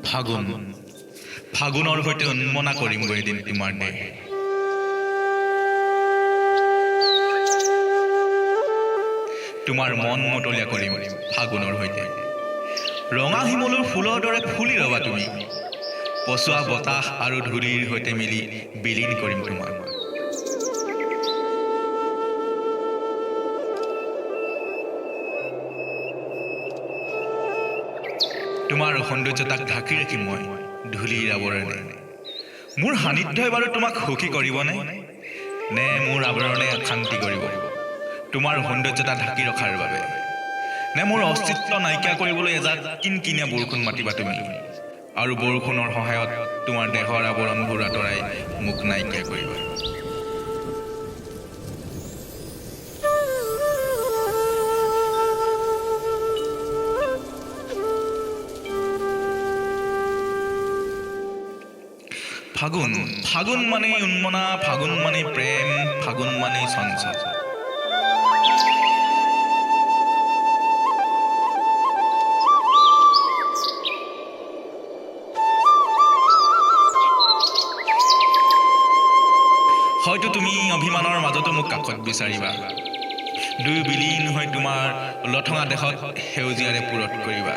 ফাগুন ফাগুনৰ সৈতে উন্মনা কৰিম গৈ এদিন তোমাৰ দেহ তোমাৰ মন মতলীয়া কৰিম ফাগুনৰ সৈতে ৰঙা হিমলৰ ফুলৰ দৰে ফুলি ৰবা তুমি পচোৱা বতাহ আৰু ধূলিৰ সৈতে মিলি বিলীন কৰিম তোমাক তোমাৰ সৌন্দৰ্যতাক ঢাকি ৰাখিম মই ধূলিৰ আৱৰণে মোৰ সান্নিধ্যই বাৰু তোমাক সুখী কৰিবনে নে মোৰ আৱৰণে অশান্তি কৰিব তোমাৰ সৌন্দৰ্যতা ঢাকি ৰখাৰ বাবে নে মোৰ অস্তিত্ব নাইকিয়া কৰিবলৈ এজাক কিনকিনীয়া বৰষুণ মাতিবা তুমি আৰু বৰষুণৰ সহায়ত তোমাৰ দেহৰ আৱৰণবোৰ আঁতৰাই মোক নাইকিয়া কৰিবা ফাগুন ফাগুন মানে উন্মনা ফাগুন মানে প্ৰেম ফাগুন মানে চঞ্চল হয়তো তুমি অভিমানৰ মাজতো মোক কাষত বিচাৰিবা দুই বিলীন হৈ তোমাৰ লঠঙা দেহত সেউজীয়াৰে পূৰঠ কৰিবা